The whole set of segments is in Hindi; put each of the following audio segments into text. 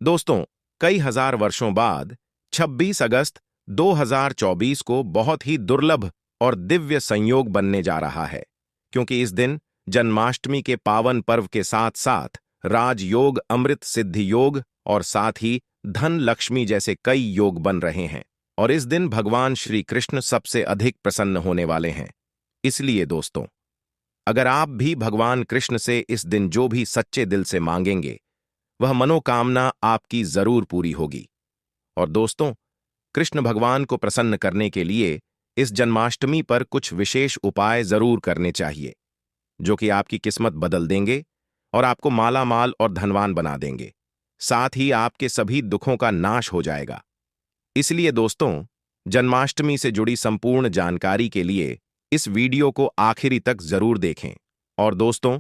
दोस्तों, कई हजार वर्षों बाद 26 अगस्त 2024 को बहुत ही दुर्लभ और दिव्य संयोग बनने जा रहा है, क्योंकि इस दिन जन्माष्टमी के पावन पर्व के साथ साथ राजयोग, अमृत सिद्धि योग और साथ ही धन लक्ष्मी जैसे कई योग बन रहे हैं। और इस दिन भगवान श्री कृष्ण सबसे अधिक प्रसन्न होने वाले हैं। इसलिए दोस्तों, अगर आप भी भगवान कृष्ण से इस दिन जो भी सच्चे दिल से मांगेंगे, वह मनोकामना आपकी जरूर पूरी होगी। और दोस्तों, कृष्ण भगवान को प्रसन्न करने के लिए इस जन्माष्टमी पर कुछ विशेष उपाय जरूर करने चाहिए, जो कि आपकी किस्मत बदल देंगे और आपको माला माल और धनवान बना देंगे। साथ ही आपके सभी दुखों का नाश हो जाएगा। इसलिए दोस्तों, जन्माष्टमी से जुड़ी संपूर्ण जानकारी के लिए इस वीडियो को आखिरी तक जरूर देखें। और दोस्तों,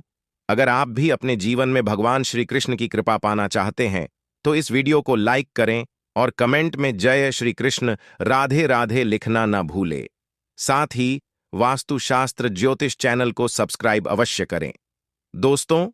अगर आप भी अपने जीवन में भगवान श्री कृष्ण की कृपा पाना चाहते हैं, तो इस वीडियो को लाइक करें और कमेंट में जय श्री कृष्ण राधे राधे लिखना न भूलें। साथ ही वास्तुशास्त्र ज्योतिष चैनल को सब्सक्राइब अवश्य करें। दोस्तों,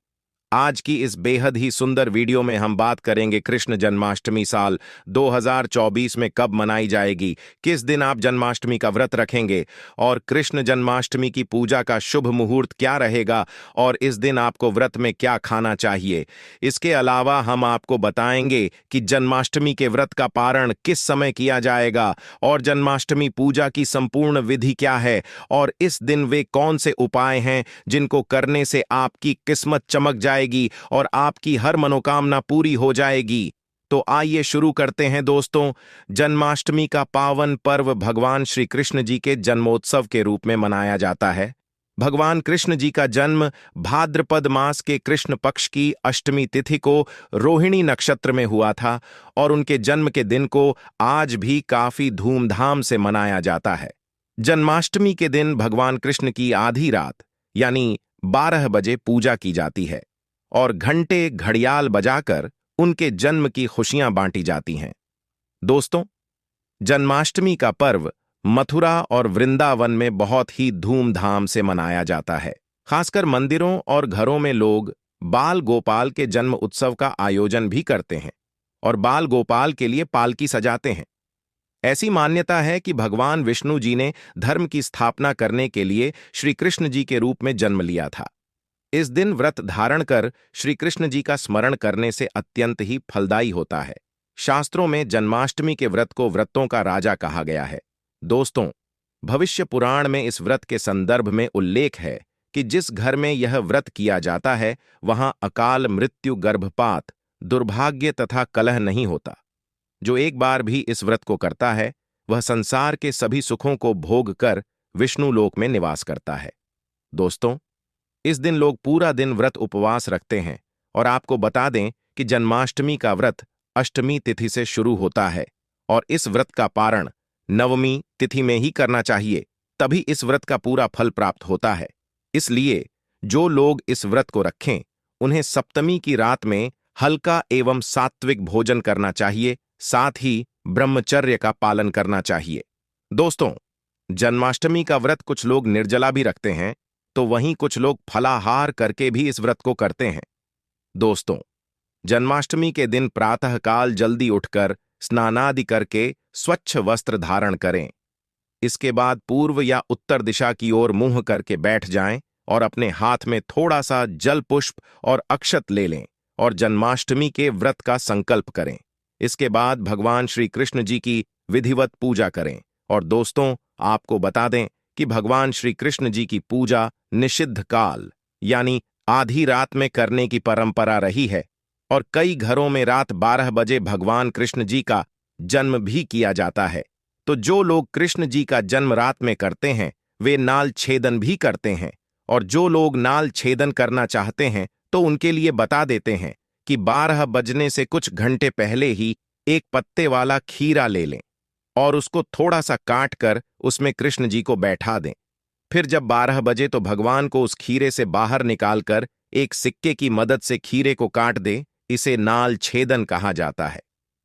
आज की इस बेहद ही सुंदर वीडियो में हम बात करेंगे कृष्ण जन्माष्टमी साल 2024 में कब मनाई जाएगी, किस दिन आप जन्माष्टमी का व्रत रखेंगे और कृष्ण जन्माष्टमी की पूजा का शुभ मुहूर्त क्या रहेगा और इस दिन आपको व्रत में क्या खाना चाहिए। इसके अलावा हम आपको बताएंगे कि जन्माष्टमी के व्रत का पारण किस समय किया जाएगा और जन्माष्टमी पूजा की संपूर्ण विधि क्या है और इस दिन वे कौन से उपाय हैं जिनको करने से आपकी किस्मत चमक जाएगी और आपकी हर मनोकामना पूरी हो जाएगी। तो आइए शुरू करते हैं दोस्तों। जन्माष्टमी का पावन पर्व भगवान श्री कृष्ण जी के जन्मोत्सव के रूप में मनाया जाता है। भगवान कृष्ण जी का जन्म भाद्रपद मास के कृष्ण पक्ष की अष्टमी तिथि को रोहिणी नक्षत्र में हुआ था और उनके जन्म के दिन को आज भी काफी धूमधाम से मनाया जाता है। जन्माष्टमी के दिन भगवान कृष्ण की आधी रात यानी 12 बजे पूजा की जाती है और घंटे घड़ियाल बजाकर उनके जन्म की खुशियां बांटी जाती हैं। दोस्तों, जन्माष्टमी का पर्व मथुरा और वृंदावन में बहुत ही धूमधाम से मनाया जाता है। खासकर मंदिरों और घरों में लोग बाल गोपाल के जन्म उत्सव का आयोजन भी करते हैं और बाल गोपाल के लिए पालकी सजाते हैं। ऐसी मान्यता है कि भगवान विष्णु जी ने धर्म की स्थापना करने के लिए श्री कृष्ण जी के रूप में जन्म लिया था। इस दिन व्रत धारण कर श्री कृष्ण जी का स्मरण करने से अत्यंत ही फलदायी होता है। शास्त्रों में जन्माष्टमी के व्रत को व्रतों का राजा कहा गया है। दोस्तों, भविष्य पुराण में इस व्रत के संदर्भ में उल्लेख है कि जिस घर में यह व्रत किया जाता है वहां अकाल मृत्यु, गर्भपात, दुर्भाग्य तथा कलह नहीं होता। जो एक बार भी इस व्रत को करता है वह संसार के सभी सुखों को भोग कर विष्णु लोक में निवास करता है। दोस्तों, इस दिन लोग पूरा दिन व्रत उपवास रखते हैं और आपको बता दें कि जन्माष्टमी का व्रत अष्टमी तिथि से शुरू होता है और इस व्रत का पारण नवमी तिथि में ही करना चाहिए, तभी इस व्रत का पूरा फल प्राप्त होता है। इसलिए जो लोग इस व्रत को रखें उन्हें सप्तमी की रात में हल्का एवं सात्विक भोजन करना चाहिए, साथ ही ब्रह्मचर्य का पालन करना चाहिए। दोस्तों, जन्माष्टमी का व्रत कुछ लोग निर्जला भी रखते हैं, तो वहीं कुछ लोग फलाहार करके भी इस व्रत को करते हैं। दोस्तों, जन्माष्टमी के दिन प्रातःकाल जल्दी उठकर स्नानादि करके स्वच्छ वस्त्र धारण करें। इसके बाद पूर्व या उत्तर दिशा की ओर मुंह करके बैठ जाएं और अपने हाथ में थोड़ा सा जल पुष्प और अक्षत ले लें और जन्माष्टमी के व्रत का संकल्प करें। इसके बाद भगवान श्री कृष्ण जी की विधिवत पूजा करें। और दोस्तों, आपको बता दें कि भगवान श्री कृष्ण जी की पूजा निषिद्ध काल यानी आधी रात में करने की परंपरा रही है और कई घरों में रात 12 बजे भगवान कृष्ण जी का जन्म भी किया जाता है। तो जो लोग कृष्ण जी का जन्म रात में करते हैं वे नाल छेदन भी करते हैं, और जो लोग नाल छेदन करना चाहते हैं तो उनके लिए बता देते हैं कि 12 बजने से कुछ घंटे पहले ही एक पत्ते वाला खीरा ले लें और उसको थोड़ा सा काट कर उसमें कृष्ण जी को बैठा दें। फिर जब 12 बजे तो भगवान को उस खीरे से बाहर निकालकर एक सिक्के की मदद से खीरे को काट दे। इसे नाल छेदन कहा जाता है।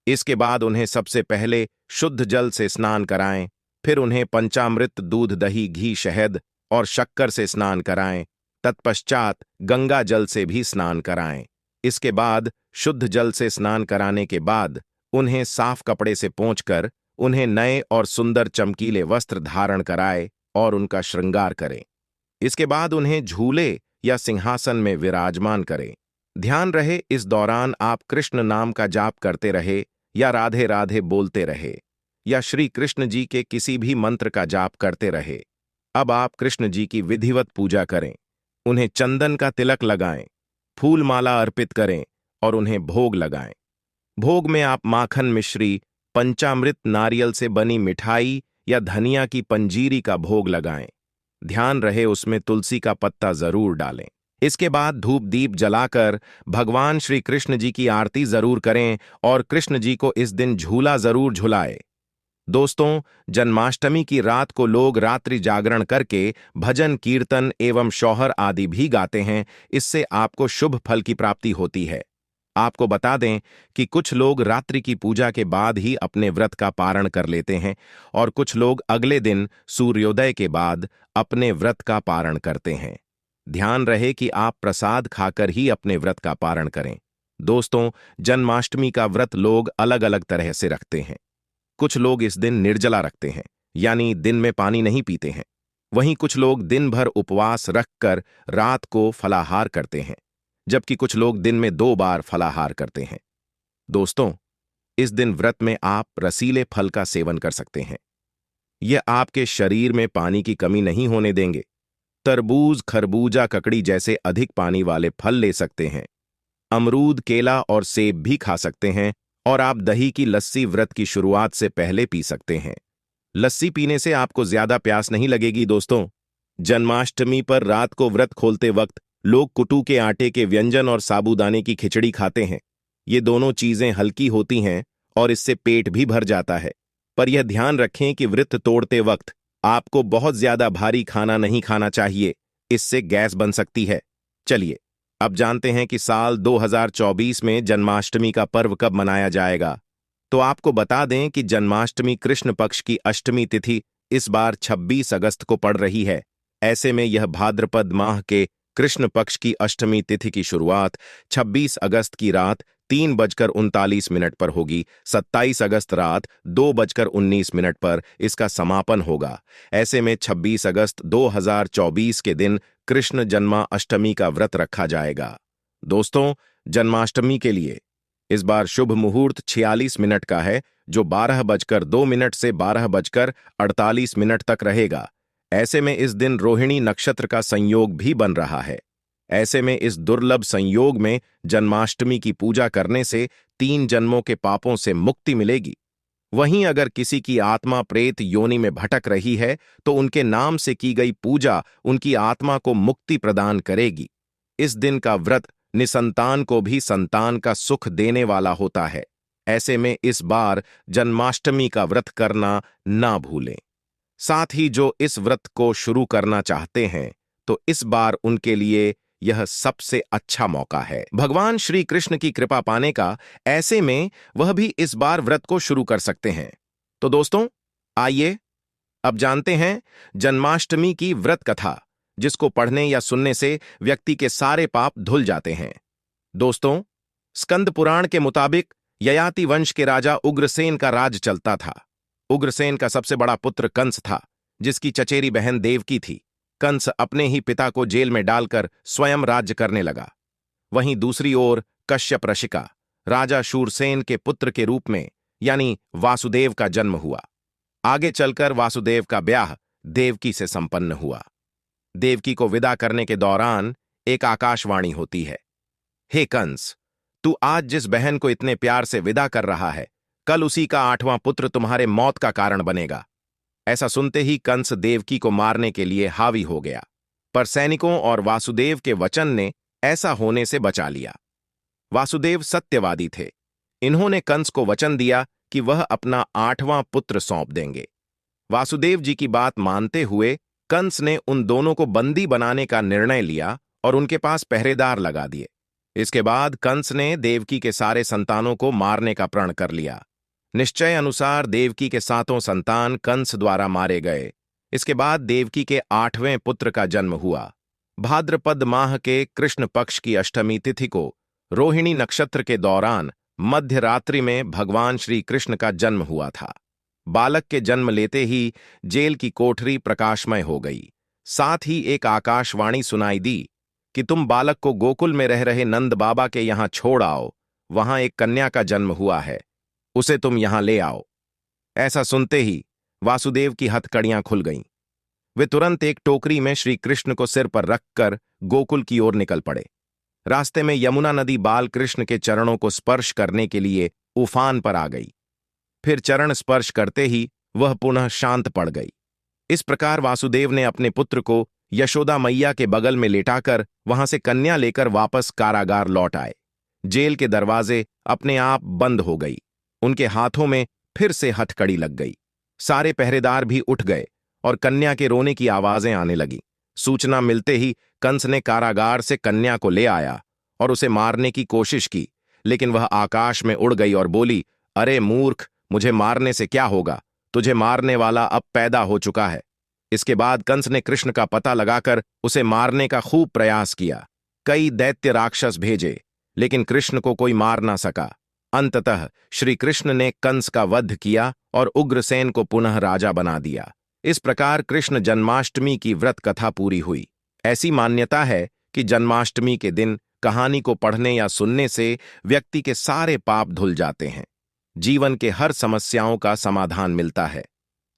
इसके बाद उन्हें सबसे पहले शुद्ध जल से स्नान कराएं, फिर उन्हें पंचामृत, दूध, दही, घी, शहद और शक्कर से स्नान कराएं। तत्पश्चात गंगा जल से भी स्नान कराएं। इसके बाद शुद्ध जल से स्नान कराने के बाद उन्हें साफ कपड़े से पोंछकर उन्हें नए और सुंदर चमकीले वस्त्र धारण कराए और उनका श्रृंगार करें। इसके बाद उन्हें झूले या सिंहासन में विराजमान करें। ध्यान रहे, इस दौरान आप कृष्ण नाम का जाप करते रहे या राधे राधे बोलते रहे या श्री कृष्ण जी के किसी भी मंत्र का जाप करते रहे। अब आप कृष्ण जी की विधिवत पूजा करें, उन्हें चंदन का तिलक लगाएं, फूल माला अर्पित करें और उन्हें भोग लगाएं। भोग में आप माखन मिश्री, पंचामृत नारियल से बनी मिठाई या धनिया की पंजीरी का भोग लगाएं। ध्यान रहे, उसमें तुलसी का पत्ता जरूर डालें। इसके बाद धूप दीप जलाकर भगवान श्री कृष्ण जी की आरती जरूर करें और कृष्ण जी को इस दिन झूला जरूर झुलाएं। दोस्तों, जन्माष्टमी की रात को लोग रात्रि जागरण करके भजन कीर्तन एवं शौहर आदि भी गाते हैं। इससे आपको शुभ फल की प्राप्ति होती है। आपको बता दें कि कुछ लोग रात्रि की पूजा के बाद ही अपने व्रत का पारण कर लेते हैं और कुछ लोग अगले दिन सूर्योदय के बाद अपने व्रत का पारण करते हैं। ध्यान रहे कि आप प्रसाद खाकर ही अपने व्रत का पारण करें। दोस्तों, जन्माष्टमी का व्रत लोग अलग अलग तरह से रखते हैं। कुछ लोग इस दिन निर्जला रखते हैं, यानी दिन में पानी नहीं पीते हैं। वहीं कुछ लोग दिन भर उपवास रखकर रात को फलाहार करते हैं, जबकि कुछ लोग दिन में 2 बार फलाहार करते हैं। दोस्तों, इस दिन व्रत में आप रसीले फल का सेवन कर सकते हैं। यह आपके शरीर में पानी की कमी नहीं होने देंगे। तरबूज, खरबूजा, ककड़ी जैसे अधिक पानी वाले फल ले सकते हैं। अमरूद, केला और सेब भी खा सकते हैं और आप दही की लस्सी व्रत की शुरुआत से पहले पी सकते हैं। लस्सी पीने से आपको ज्यादा प्यास नहीं लगेगी। दोस्तों, जन्माष्टमी पर रात को व्रत खोलते वक्त लोग कुटू के आटे के व्यंजन और साबूदाने की खिचड़ी खाते हैं। ये दोनों चीजें हल्की होती हैं और इससे पेट भी भर जाता है। पर यह ध्यान रखें कि व्रत तोड़ते वक्त आपको बहुत ज्यादा भारी खाना नहीं खाना चाहिए, इससे गैस बन सकती है। चलिए, अब जानते हैं कि साल 2024 में जन्माष्टमी का पर्व कब मनाया जाएगा। तो आपको बता दें कि जन्माष्टमी कृष्ण पक्ष की अष्टमी तिथि इस बार 26 अगस्त को पड़ रही है। ऐसे में यह भाद्रपद माह के कृष्ण पक्ष की अष्टमी तिथि की शुरुआत 26 अगस्त की रात 3:39 पर होगी। 27 अगस्त रात 2:19 पर इसका समापन होगा। ऐसे में 26 अगस्त 2024 के दिन कृष्ण जन्माष्टमी का व्रत रखा जाएगा। दोस्तों, जन्माष्टमी के लिए इस बार शुभ मुहूर्त 46 मिनट का है, जो 12:02 से 12:48 तक रहेगा। ऐसे में इस दिन रोहिणी नक्षत्र का संयोग भी बन रहा है। ऐसे में इस दुर्लभ संयोग में जन्माष्टमी की पूजा करने से 3 जन्मों के पापों से मुक्ति मिलेगी। वहीं अगर किसी की आत्मा प्रेत योनि में भटक रही है तो उनके नाम से की गई पूजा उनकी आत्मा को मुक्ति प्रदान करेगी। इस दिन का व्रत निसंतान को भी संतान का सुख देने वाला होता है। ऐसे में इस बार जन्माष्टमी का व्रत करना ना भूलें। साथ ही जो इस व्रत को शुरू करना चाहते हैं तो इस बार उनके लिए यह सबसे अच्छा मौका है भगवान श्री कृष्ण की कृपा पाने का। ऐसे में वह भी इस बार व्रत को शुरू कर सकते हैं। तो दोस्तों, आइए अब जानते हैं जन्माष्टमी की व्रत कथा, जिसको पढ़ने या सुनने से व्यक्ति के सारे पाप धुल जाते हैं। दोस्तों, स्कंद पुराण के मुताबिक ययाति वंश के राजा उग्रसेन का राज चलता था। उग्रसेन का सबसे बड़ा पुत्र कंस था, जिसकी चचेरी बहन देवकी थी। कंस अपने ही पिता को जेल में डालकर स्वयं राज्य करने लगा। वहीं दूसरी ओर कश्यप ऋषिका राजा शूरसेन के पुत्र के रूप में यानी वासुदेव का जन्म हुआ। आगे चलकर वासुदेव का ब्याह देवकी से संपन्न हुआ। देवकी को विदा करने के दौरान एक आकाशवाणी होती है, हे कंस, तू आज जिस बहन को इतने प्यार से विदा कर रहा है, कल उसी का 8वां पुत्र तुम्हारे मौत का कारण बनेगा। ऐसा सुनते ही कंस देवकी को मारने के लिए हावी हो गया, पर सैनिकों और वासुदेव के वचन ने ऐसा होने से बचा लिया। वासुदेव सत्यवादी थे। इन्होंने कंस को वचन दिया कि वह अपना 8वां पुत्र सौंप देंगे। वासुदेव जी की बात मानते हुए कंस ने उन दोनों को बंदी बनाने का निर्णय लिया और उनके पास पहरेदार लगा दिए। इसके बाद कंस ने देवकी के सारे संतानों को मारने का प्रण कर लिया। निश्चय अनुसार देवकी के 7 संतान कंस द्वारा मारे गए। इसके बाद देवकी के 8वें पुत्र का जन्म हुआ। भाद्रपद माह के कृष्ण पक्ष की अष्टमी तिथि को रोहिणी नक्षत्र के दौरान मध्य रात्रि में भगवान श्री कृष्ण का जन्म हुआ था। बालक के जन्म लेते ही जेल की कोठरी प्रकाशमय हो गई। साथ ही एक आकाशवाणी सुनाई दी कि तुम बालक को गोकुल में रह रहे नंद बाबा के यहां छोड़ आओ, वहां एक कन्या का जन्म हुआ है, उसे तुम यहां ले आओ। ऐसा सुनते ही वासुदेव की हथकड़ियां खुल गईं। वे तुरंत एक टोकरी में श्री कृष्ण को सिर पर रखकर गोकुल की ओर निकल पड़े। रास्ते में यमुना नदी बाल कृष्ण के चरणों को स्पर्श करने के लिए उफान पर आ गई। फिर चरण स्पर्श करते ही वह पुनः शांत पड़ गई। इस प्रकार वासुदेव ने अपने पुत्र को यशोदा मैया के बगल में लेटाकर वहां से कन्या लेकर वापस कारागार लौट आए। जेल के दरवाजे अपने आप बंद हो गई। उनके हाथों में फिर से हथकड़ी लग गई। सारे पहरेदार भी उठ गए और कन्या के रोने की आवाजें आने लगी। सूचना मिलते ही कंस ने कारागार से कन्या को ले आया और उसे मारने की कोशिश की, लेकिन वह आकाश में उड़ गई और बोली, अरे मूर्ख, मुझे मारने से क्या होगा? तुझे मारने वाला अब पैदा हो चुका है। इसके बाद कंस ने कृष्ण का पता लगाकर उसे मारने का खूब प्रयास किया। कई दैत्य राक्षस भेजे, लेकिन कृष्ण को कोई मार ना सका। अंततः श्री कृष्ण ने कंस का वध किया और उग्रसेन को पुनः राजा बना दिया। इस प्रकार कृष्ण जन्माष्टमी की व्रत कथा पूरी हुई। ऐसी मान्यता है कि जन्माष्टमी के दिन कहानी को पढ़ने या सुनने से व्यक्ति के सारे पाप धुल जाते हैं, जीवन के हर समस्याओं का समाधान मिलता है,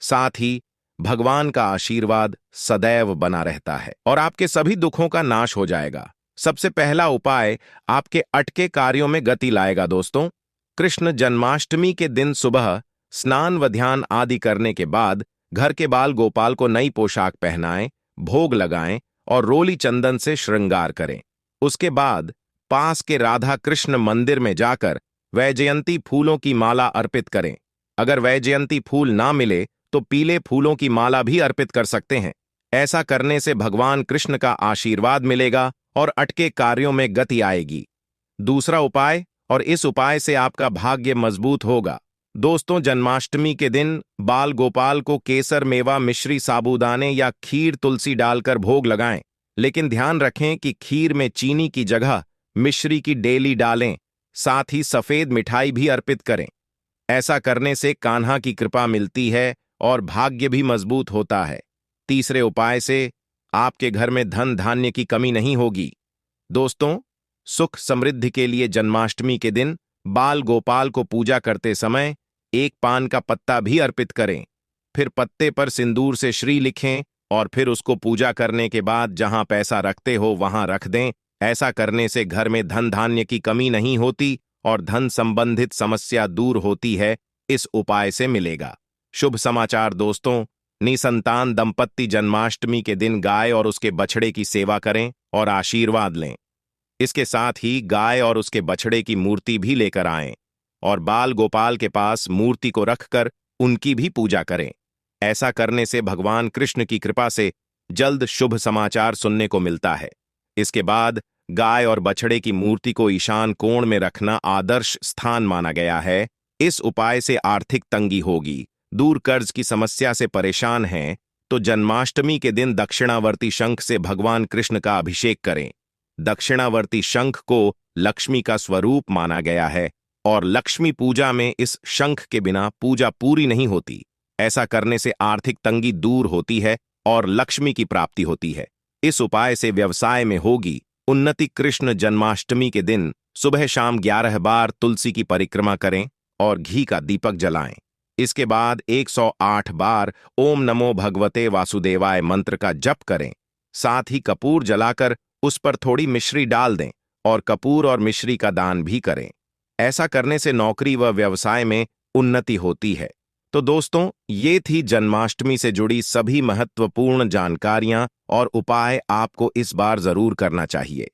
साथ ही भगवान का आशीर्वाद सदैव बना रहता है और आपके सभी दुखों का नाश हो जाएगा। सबसे पहला उपाय आपके अटके कार्यों में गति लाएगा। दोस्तों, कृष्ण जन्माष्टमी के दिन सुबह स्नान व ध्यान आदि करने के बाद घर के बाल गोपाल को नई पोशाक पहनाएं, भोग लगाएं और रोली चंदन से श्रृंगार करें। उसके बाद पास के राधा कृष्ण मंदिर में जाकर वैजयंती फूलों की माला अर्पित करें। अगर वैजयंती फूल ना मिले तो पीले फूलों की माला भी अर्पित कर सकते हैं। ऐसा करने से भगवान कृष्ण का आशीर्वाद मिलेगा और अटके कार्यों में गति आएगी। दूसरा उपाय, और इस उपाय से आपका भाग्य मजबूत होगा। दोस्तों, जन्माष्टमी के दिन बाल गोपाल को केसर, मेवा, मिश्री, साबूदाने या खीर, तुलसी डालकर भोग लगाएं, लेकिन ध्यान रखें कि खीर में चीनी की जगह मिश्री की डेली डालें। साथ ही सफेद मिठाई भी अर्पित करें। ऐसा करने से कान्हा की कृपा मिलती है और भाग्य भी मजबूत होता है। तीसरे उपाय से आपके घर में धन धान्य की कमी नहीं होगी। दोस्तों, सुख समृद्धि के लिए जन्माष्टमी के दिन बाल गोपाल को पूजा करते समय एक पान का पत्ता भी अर्पित करें। फिर पत्ते पर सिंदूर से श्री लिखें और फिर उसको पूजा करने के बाद जहां पैसा रखते हो वहां रख दें। ऐसा करने से घर में धन धान्य की कमी नहीं होती और धन संबंधित समस्या दूर होती है। इस उपाय से मिलेगा शुभ समाचार। दोस्तों, निसंतान दंपत्ति जन्माष्टमी के दिन गाय और उसके बछड़े की सेवा करें और आशीर्वाद लें। इसके साथ ही गाय और उसके बछड़े की मूर्ति भी लेकर आएं और बाल गोपाल के पास मूर्ति को रखकर उनकी भी पूजा करें। ऐसा करने से भगवान कृष्ण की कृपा से जल्द शुभ समाचार सुनने को मिलता है। इसके बाद गाय और बछड़े की मूर्ति को ईशान कोण में रखना आदर्श स्थान माना गया है। इस उपाय से आर्थिक तंगी होगी। दूर कर्ज की समस्या से परेशान हैं तो जन्माष्टमी के दिन दक्षिणावर्ती शंख से भगवान कृष्ण का अभिषेक करें। दक्षिणावर्ती शंख को लक्ष्मी का स्वरूप माना गया है और लक्ष्मी पूजा में इस शंख के बिना पूजा पूरी नहीं होती। ऐसा करने से आर्थिक तंगी दूर होती है और लक्ष्मी की प्राप्ति होती है। इस उपाय से व्यवसाय में होगी उन्नति। कृष्ण जन्माष्टमी के दिन सुबह शाम 11 बार तुलसी की परिक्रमा करें और घी का दीपक जलाएं। इसके बाद 108 बार ओम नमो भगवते वासुदेवाय मंत्र का जप करें। साथ ही कपूर जलाकर उस पर थोड़ी मिश्री डाल दें और कपूर और मिश्री का दान भी करें। ऐसा करने से नौकरी व व्यवसाय में उन्नति होती है। तो दोस्तों, ये थी जन्माष्टमी से जुड़ी सभी महत्वपूर्ण जानकारियां और उपाय आपको इस बार जरूर करना चाहिए।